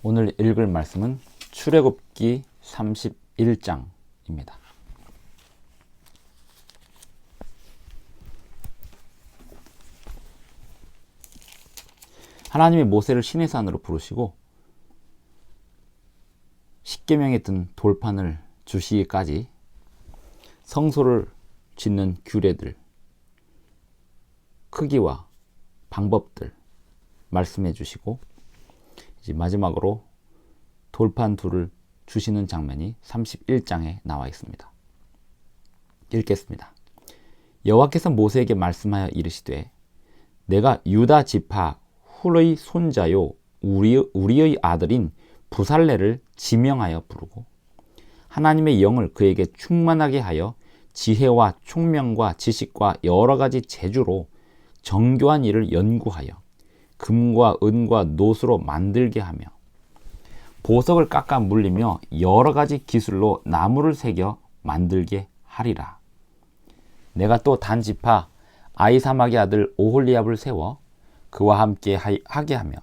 오늘 읽을 말씀은 출애굽기 31장입니다. 하나님이 모세를 시내산으로 부르시고 십계명에 든 돌판을 주시기까지 성소를 짓는 규례들, 크기와 방법들 말씀해 주시고 이제 마지막으로 돌판 둘을 주시는 장면이 31장에 나와 있습니다. 읽겠습니다. 여호와께서 모세에게 말씀하여 이르시되 내가 유다 지파 훌의 손자요 우리의 아들인 부살레를 지명하여 부르고 하나님의 영을 그에게 충만하게 하여 지혜와 총명과 지식과 여러 가지 재주로 정교한 일을 연구하여 금과 은과 노수로 만들게 하며 보석을 깎아 물리며 여러 가지 기술로 나무를 새겨 만들게 하리라. 내가 또 단 지파 아히사막의 아들 오홀리압을 세워 그와 함께 하게 하며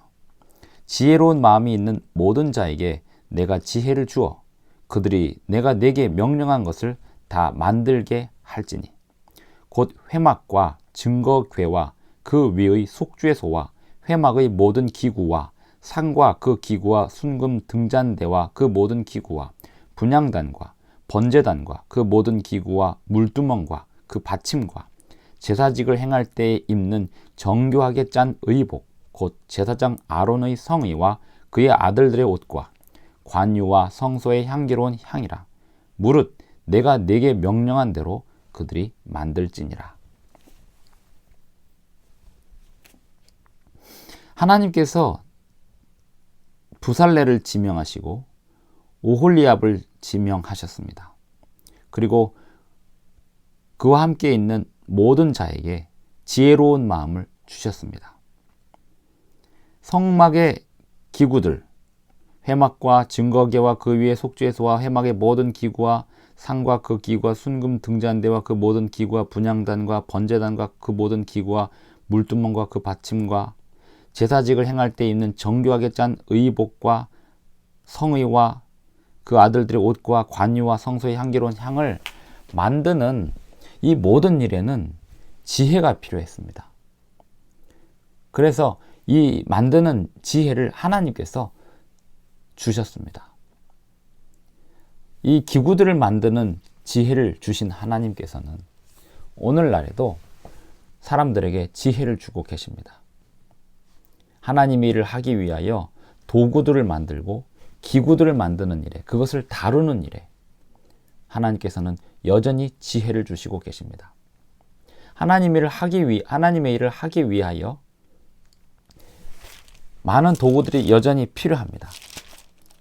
지혜로운 마음이 있는 모든 자에게 내가 지혜를 주어 그들이 내가 내게 명령한 것을 다 만들게 할지니 곧 회막과 증거궤와 그 위의 속죄소와 회막의 모든 기구와 상과 그 기구와 순금 등잔대와 그 모든 기구와 분향단과 번제단과 그 모든 기구와 물두멍과 그 받침과 제사직을 행할 때에 입는 정교하게 짠 의복 곧 제사장 아론의 성의와 그의 아들들의 옷과 관유와 성소의 향기로운 향이라. 무릇 내가 네게 명령한 대로 그들이 만들지니라. 하나님께서 부살레를 지명하시고 오홀리압을 지명하셨습니다. 그리고 그와 함께 있는 모든 자에게 지혜로운 마음을 주셨습니다. 성막의 기구들, 회막과 증거궤와 그 위에 속죄소와 회막의 모든 기구와 상과 그 기구와 순금 등잔대와 그 모든 기구와 분향단과 번제단과 그 모든 기구와 물두멍과 그 받침과 제사직을 행할 때 입는 정교하게 짠 의복과 성의와 그 아들들의 옷과 관유와 성소의 향기로운 향을 만드는 이 모든 일에는 지혜가 필요했습니다. 그래서 이 만드는 지혜를 하나님께서 주셨습니다. 이 기구들을 만드는 지혜를 주신 하나님께서는 오늘날에도 사람들에게 지혜를 주고 계십니다. 하나님의 일을 하기 위하여 도구들을 만들고 기구들을 만드는 일에, 그것을 다루는 일에 하나님께서는 여전히 지혜를 주시고 계십니다. 하나님의 일을 하기 위하여 많은 도구들이 여전히 필요합니다.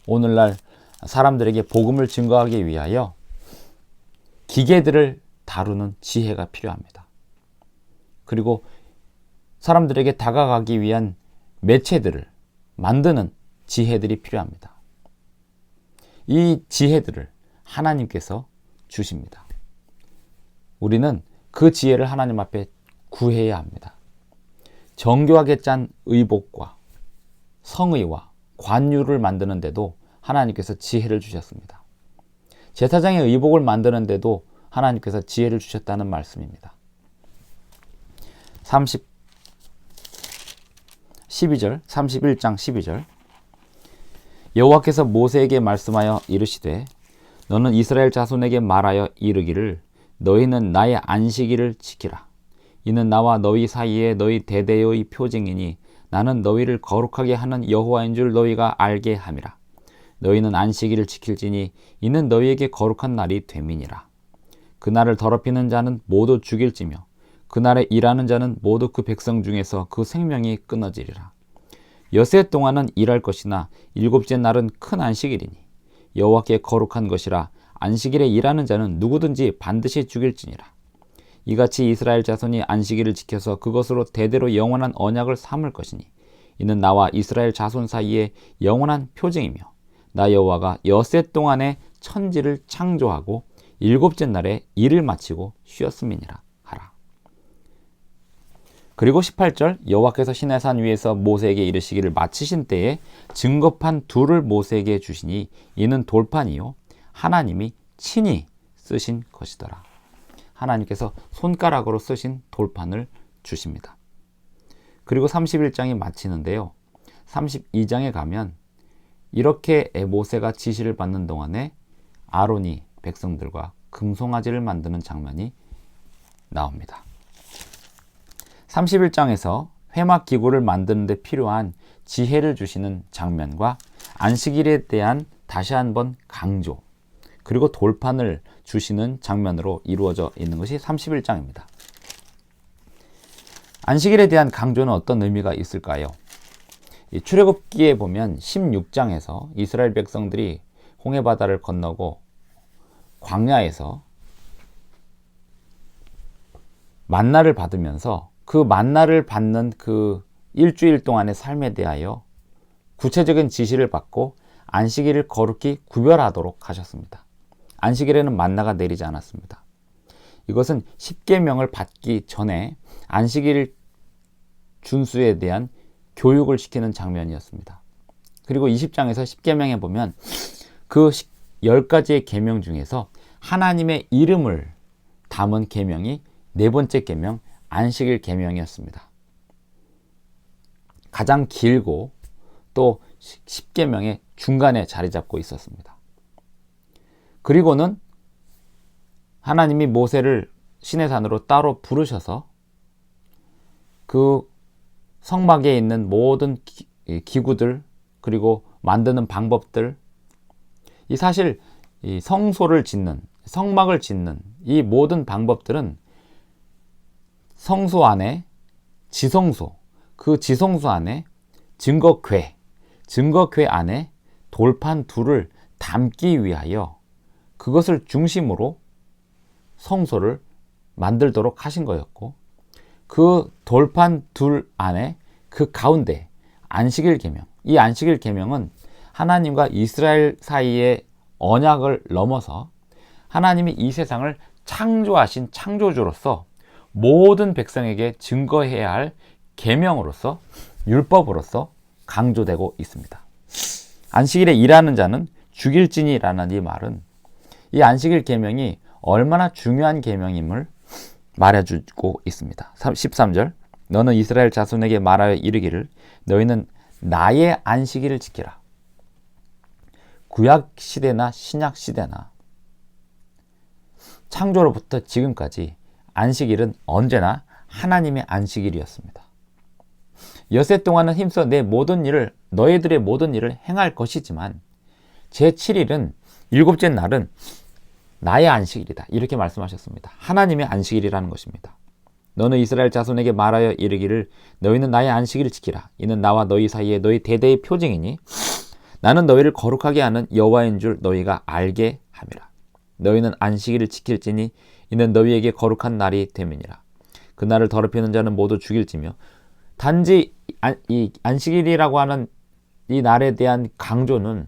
오늘날 사람들에게 복음을 증거하기 위하여 기계들을 다루는 지혜가 필요합니다. 그리고 사람들에게 다가가기 위한 매체들을 만드는 지혜들이 필요합니다. 이 지혜들을 하나님께서 주십니다. 우리는 그 지혜를 하나님 앞에 구해야 합니다. 정교하게 짠 의복과 성의와 관유를 만드는데도 하나님께서 지혜를 주셨습니다. 제사장의 의복을 만드는데도 하나님께서 지혜를 주셨다는 말씀입니다. 31장 12절 여호와께서 모세에게 말씀하여 이르시되 너는 이스라엘 자손에게 말하여 이르기를 너희는 나의 안식일을 지키라. 이는 나와 너희 사이에 너희 대대의 표징이니 나는 너희를 거룩하게 하는 여호와인 줄 너희가 알게 함이라. 너희는 안식일을 지킬지니 이는 너희에게 거룩한 날이 됨이니라. 그날을 더럽히는 자는 모두 죽일지며 그날에 일하는 자는 모두 그 백성 중에서 그 생명이 끊어지리라. 엿새 동안은 일할 것이나 일곱째 날은 큰 안식일이니 여호와께 거룩한 것이라. 안식일에 일하는 자는 누구든지 반드시 죽일지니라. 이같이 이스라엘 자손이 안식일을 지켜서 그것으로 대대로 영원한 언약을 삼을 것이니 이는 나와 이스라엘 자손 사이에 영원한 표징이며 나 여호와가 엿새 동안에 천지를 창조하고 일곱째 날에 일을 마치고 쉬었음이니라 하라. 그리고 18절 여호와께서 시내산 위에서 모세에게 이르시기를 마치신 때에 증거판 둘을 모세에게 주시니 이는 돌판이요 하나님이 친히 쓰신 것이더라. 하나님께서 손가락으로 쓰신 돌판을 주십니다. 그리고 31장이 마치는데요. 32장에 가면 이렇게 모세가 지시를 받는 동안에 아론이 백성들과 금송아지를 만드는 장면이 나옵니다. 31장에서 회막기구를 만드는 데 필요한 지혜를 주시는 장면과 안식일에 대한 다시 한번 강조, 그리고 돌판을 주시는 장면으로 이루어져 있는 것이 31장입니다. 안식일에 대한 강조는 어떤 의미가 있을까요? 출애굽기에 보면 16장에서 이스라엘 백성들이 홍해바다를 건너고 광야에서 만나를 받으면서 그 만나를 받는 그 일주일 동안의 삶에 대하여 구체적인 지시를 받고 안식일을 거룩히 구별하도록 하셨습니다. 안식일에는 만나가 내리지 않았습니다. 이것은 십계명을 받기 전에 안식일 준수에 대한 교육을 시키는 장면이었습니다. 그리고 20장에서 십계명에 보면 그 10가지의 계명 중에서 하나님의 이름을 담은 계명이 네 번째 계명 안식일 계명이었습니다. 가장 길고 또 십계명의 중간에 자리 잡고 있었습니다. 그리고는 하나님이 모세를 시내산으로 따로 부르셔서 그 성막에 있는 모든 기구들 그리고 만드는 방법들, 이 사실 이 성소를 짓는, 성막을 짓는 이 모든 방법들은 성소 안에 지성소, 그 지성소 안에 증거궤 안에 돌판 둘을 담기 위하여 그것을 중심으로 성소를 만들도록 하신 거였고, 그 돌판 둘 안에 그 가운데 안식일 계명, 이 안식일 계명은 하나님과 이스라엘 사이의 언약을 넘어서 하나님이 이 세상을 창조하신 창조주로서 모든 백성에게 증거해야 할 계명으로서, 율법으로서 강조되고 있습니다. 안식일에 일하는 자는 죽일지니라는 이 말은 이 안식일 계명이 얼마나 중요한 계명임을 말해주고 있습니다. 13절 너는 이스라엘 자손에게 말하여 이르기를 너희는 나의 안식일을 지키라. 구약 시대나 신약 시대나 창조로부터 지금까지 안식일은 언제나 하나님의 안식일이었습니다. 엿새 동안은 힘써 내 모든 일을, 너희들의 모든 일을 행할 것이지만 제7일은, 일곱째 날은 나의 안식일이다, 이렇게 말씀하셨습니다. 하나님의 안식일이라는 것입니다. 너는 이스라엘 자손에게 말하여 이르기를 너희는 나의 안식일을 지키라. 이는 나와 너희 사이에 너희 대대의 표징이니 나는 너희를 거룩하게 하는 여호와인 줄 너희가 알게 함이라. 너희는 안식일을 지킬지니 이는 너희에게 거룩한 날이 됨이니라. 그 날을 더럽히는 자는 모두 죽일지며, 단지 이 안식일이라고 하는 이 날에 대한 강조는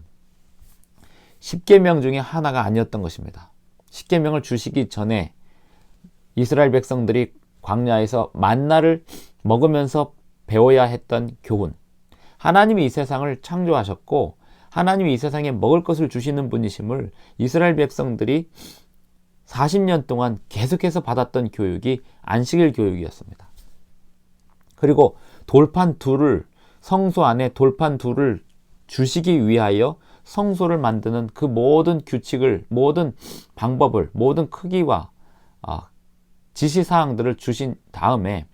십계명 중에 하나가 아니었던 것입니다. 십계명을 주시기 전에 이스라엘 백성들이 광야에서 만나를 먹으면서 배워야 했던 교훈, 하나님이 이 세상을 창조하셨고 하나님이 이 세상에 먹을 것을 주시는 분이심을 이스라엘 백성들이 40년 동안 계속해서 받았던 교육이 안식일 교육이었습니다. 그리고 돌판 둘을, 성소 안에 돌판 둘을 주시기 위하여 성소를 만드는 그 모든 규칙을, 모든 방법을, 모든 크기와 지시사항들을 주신 다음에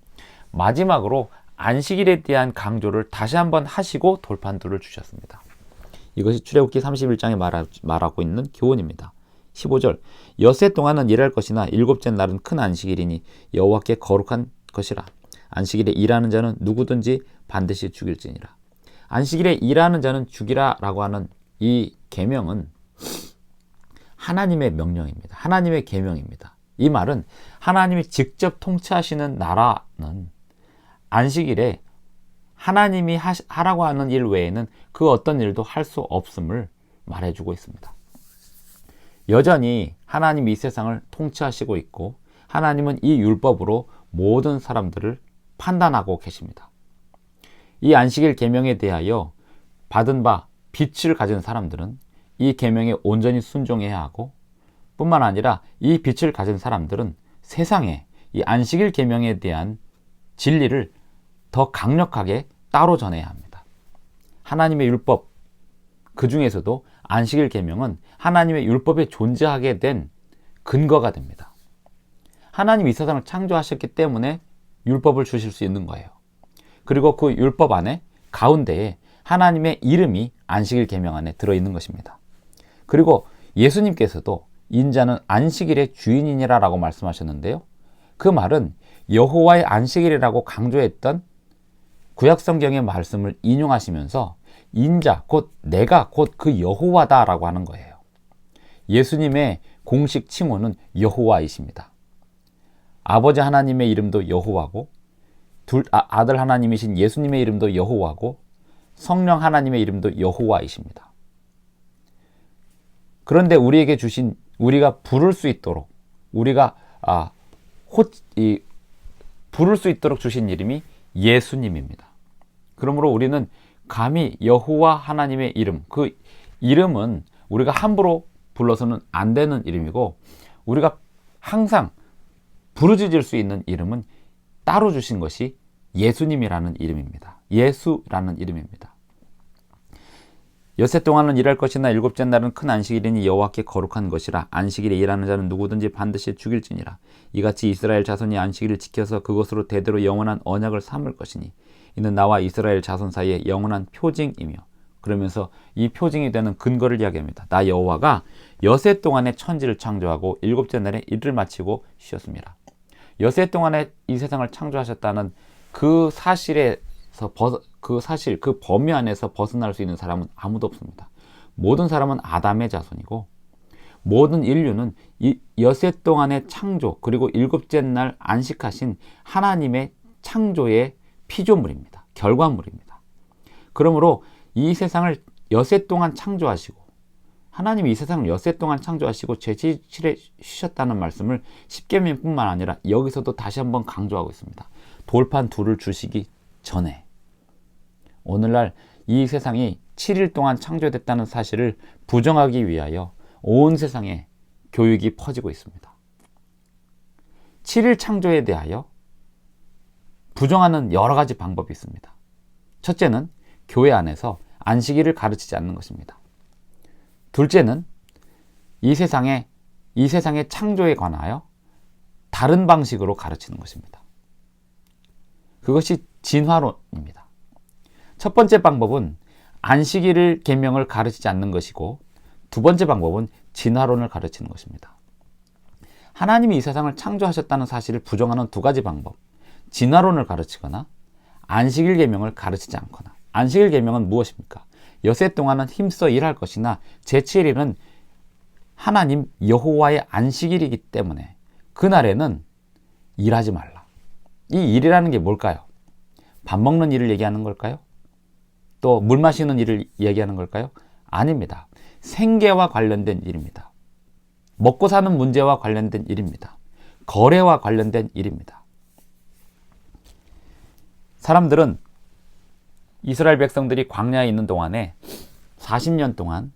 마지막으로 안식일에 대한 강조를 다시 한번 하시고 돌판 둘을 주셨습니다. 이것이 출애굽기 31장에 말하고 있는 교훈입니다. 15절 엿새 동안은 일할 것이나 일곱째 날은 큰 안식일이니 여호와께 거룩한 것이라. 안식일에 일하는 자는 누구든지 반드시 죽일지니라. 안식일에 일하는 자는 죽이라 라고 하는 이 계명은 하나님의 명령입니다. 하나님의 계명입니다. 이 말은 하나님이 직접 통치하시는 나라는 안식일에 하나님이 하라고 하는 일 외에는 그 어떤 일도 할 수 없음을 말해주고 있습니다. 여전히 하나님이 이 세상을 통치하시고 있고 하나님은 이 율법으로 모든 사람들을 판단하고 계십니다. 이 안식일 계명에 대하여 받은 바 빛을 가진 사람들은 이 계명에 온전히 순종해야 하고, 뿐만 아니라 이 빛을 가진 사람들은 세상에 이 안식일 계명에 대한 진리를 더 강력하게 따로 전해야 합니다. 하나님의 율법, 그 중에서도 안식일 계명은 하나님의 율법에 존재하게 된 근거가 됩니다. 하나님이 이 세상을 창조하셨기 때문에 율법을 주실 수 있는 거예요. 그리고 그 율법 안에 가운데에 하나님의 이름이 안식일 계명 안에 들어있는 것입니다. 그리고 예수님께서도 인자는 안식일의 주인이니라 라고 말씀하셨는데요. 그 말은 여호와의 안식일이라고 강조했던 구약성경의 말씀을 인용하시면서 인자, 곧 내가 곧 그 여호와다 라고 하는 거예요. 예수님의 공식 칭호는 여호와이십니다. 아버지 하나님의 이름도 여호와고, 아들 하나님이신 예수님의 이름도 여호와고, 성령 하나님의 이름도 여호와이십니다. 그런데 우리에게 주신, 우리가 부를 수 있도록, 부를 수 있도록 주신 이름이 예수님입니다. 그러므로 우리는 감히 여호와 하나님의 이름, 그 이름은 우리가 함부로 불러서는 안 되는 이름이고, 우리가 항상 부르짖을 수 있는 이름은 따로 주신 것이 예수님이라는 이름입니다. 예수라는 이름입니다. 엿새 동안은 일할 것이나 일곱째 날은 큰 안식일이니 여호와께 거룩한 것이라. 안식일에 일하는 자는 누구든지 반드시 죽일지니라. 이같이 이스라엘 자손이 안식일을 지켜서 그것으로 대대로 영원한 언약을 삼을 것이니 이는 나와 이스라엘 자손 사이에 영원한 표징이며. 그러면서 이 표징이 되는 근거를 이야기합니다. 나 여호와가 엿새 동안에 천지를 창조하고 일곱째 날에 일을 마치고 쉬었습니다. 엿새 동안에 이 세상을 창조하셨다는 그 사실에서 그 범위 안에서 벗어날 수 있는 사람은 아무도 없습니다. 모든 사람은 아담의 자손이고, 모든 인류는 이 엿새 동안의 창조, 그리고 일곱째 날 안식하신 하나님의 창조의 피조물입니다. 결과물입니다. 그러므로 이 세상을 엿새 동안 창조하시고, 하나님이 이 세상을 엿새 동안 창조하시고 제7일에 쉬셨다는 말씀을 십계명뿐만 아니라 여기서도 다시 한번 강조하고 있습니다. 돌판 둘을 주시기 전에, 오늘날 이 세상이 7일 동안 창조됐다는 사실을 부정하기 위하여 온 세상에 교육이 퍼지고 있습니다. 7일 창조에 대하여 부정하는 여러 가지 방법이 있습니다. 첫째는 교회 안에서 안식일을 가르치지 않는 것입니다. 둘째는 이 세상의 창조에 관하여 다른 방식으로 가르치는 것입니다. 그것이 진화론입니다. 첫 번째 방법은 안식일을 계명을 가르치지 않는 것이고, 두 번째 방법은 진화론을 가르치는 것입니다. 하나님이 이 세상을 창조하셨다는 사실을 부정하는 두 가지 방법, 진화론을 가르치거나 안식일 계명을 가르치지 않거나. 안식일 계명은 무엇입니까? 엿새 동안은 힘써 일할 것이나 제7일은 하나님 여호와의 안식일이기 때문에 그날에는 일하지 말라. 이 일이라는 게 뭘까요? 밥 먹는 일을 얘기하는 걸까요? 또 물 마시는 일을 얘기하는 걸까요? 아닙니다. 생계와 관련된 일입니다. 먹고 사는 문제와 관련된 일입니다. 거래와 관련된 일입니다. 사람들은 이스라엘 백성들이 광야에 있는 동안에 40년 동안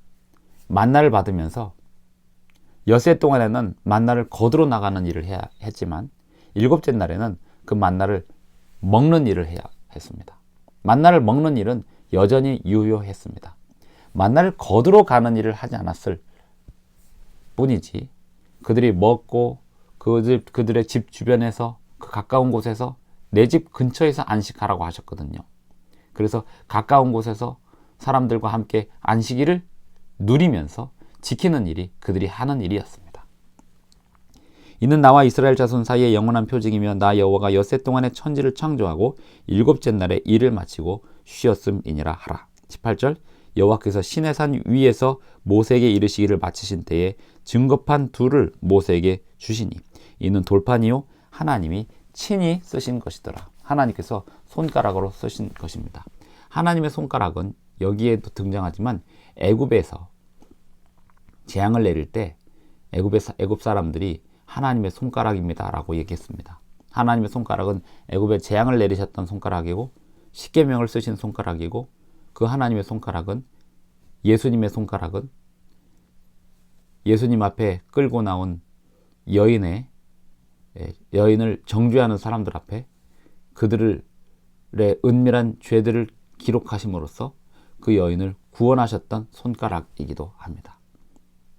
만나를 받으면서 엿새 동안에는 만나를 거두러 나가는 일을 해야 했지만, 일곱째 날에는 그 만나를 먹는 일을 해야 했습니다. 만나를 먹는 일은 여전히 유효했습니다. 만나를 거두러 가는 일을 하지 않았을 뿐이지, 그들이 먹고 그들의 집 주변에서, 그 가까운 곳에서, 내 집 근처에서 안식하라고 하셨거든요. 그래서 가까운 곳에서 사람들과 함께 안식일을 누리면서 지키는 일이 그들이 하는 일이었습니다. 이는 나와 이스라엘 자손 사이에 영원한 표징이며 나 여호와가 엿새 동안에 천지를 창조하고 일곱째 날에 일을 마치고 쉬었음이니라 하라. 18절, 여호와께서 시내산 위에서 모세에게 이르시기를 마치신 때에 증거판 둘을 모세에게 주시니 이는 돌판이요 하나님이 친히 쓰신 것이더라. 하나님께서 손가락으로 쓰신 것입니다. 하나님의 손가락은 여기에도 등장하지만 애굽에서 재앙을 내릴 때 애굽 사람들이 하나님의 손가락입니다 라고 얘기했습니다. 하나님의 손가락은 애굽에 재앙을 내리셨던 손가락이고 십계명을 쓰신 손가락이고, 그 하나님의 손가락은 예수님의 손가락은 예수님 앞에 끌고 나온 여인을 정죄하는 사람들 앞에 그들의 은밀한 죄들을 기록하심으로써 그 여인을 구원하셨던 손가락이기도 합니다.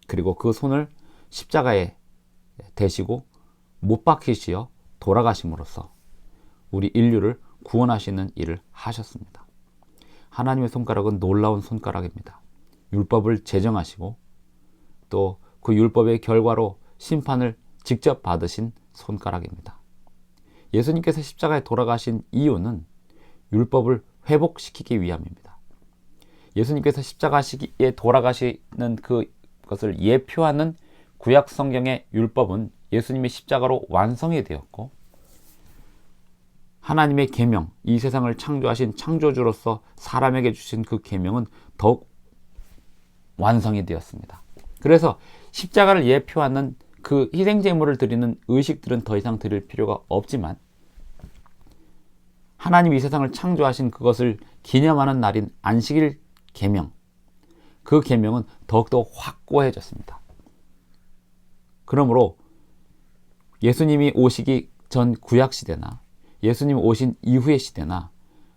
그리고 그 손을 십자가에 대시고 못 박히시어 돌아가심으로써 우리 인류를 구원하시는 일을 하셨습니다. 하나님의 손가락은 놀라운 손가락입니다. 율법을 제정하시고 또 그 율법의 결과로 심판을 직접 받으신 손가락입니다. 예수님께서 십자가에 돌아가신 이유는 율법을 회복시키기 위함입니다. 예수님께서 십자가에 돌아가시는 그것을 예표하는 구약 성경의 율법은 예수님의 십자가로 완성이 되었고, 하나님의 계명, 이 세상을 창조하신 창조주로서 사람에게 주신 그 계명은 더욱 완성이 되었습니다. 그래서 십자가를 예표하는 그 희생제물을 드리는 의식들은 더 이상 드릴 필요가 없지만, 하나님이 이 세상을 창조하신 그것을 기념하는 날인 안식일 계명, 그 계명은 더욱더 확고해졌습니다. 그러므로 예수님이 오시기 전 구약시대나 예수님 오신 이후의 시대나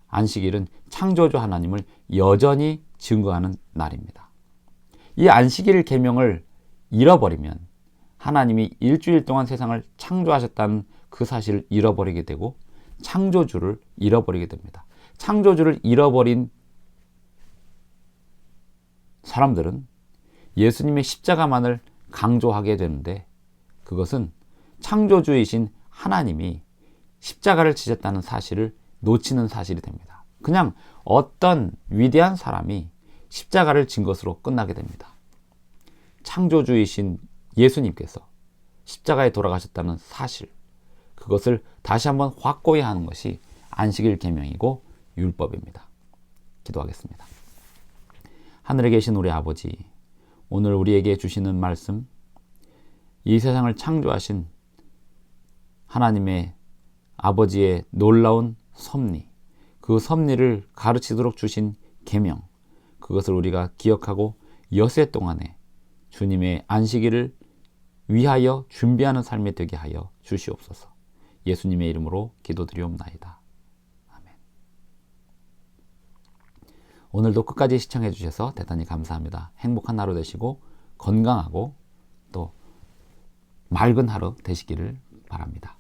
안식일은 창조주 하나님을 여전히 증거하는 날입니다. 이 안식일 계명을 잃어버리면 하나님이 일주일 동안 세상을 창조하셨다는 그 사실을 잃어버리게 되고 창조주를 잃어버리게 됩니다. 창조주를 잃어버린 사람들은 예수님의 십자가만을 강조하게 되는데, 그것은 창조주이신 하나님이 십자가를 지셨다는 사실을 놓치는 사실이 됩니다. 그냥 어떤 위대한 사람이 십자가를 진 것으로 끝나게 됩니다. 창조주이신 예수님께서 십자가에 돌아가셨다는 사실, 그것을 다시 한번 확고히 하는 것이 안식일 계명이고 율법입니다. 기도하겠습니다. 하늘에 계신 우리 아버지, 오늘 우리에게 주시는 말씀, 이 세상을 창조하신 하나님의 아버지의 놀라운 섭리, 그 섭리를 가르치도록 주신 계명, 그것을 우리가 기억하고 엿새 동안에 주님의 안식일을 위하여 준비하는 삶이 되게 하여 주시옵소서. 예수님의 이름으로 기도드리옵나이다. 아멘. 오늘도 끝까지 시청해 주셔서 대단히 감사합니다. 행복한 하루 되시고 건강하고 또 맑은 하루 되시기를 바랍니다.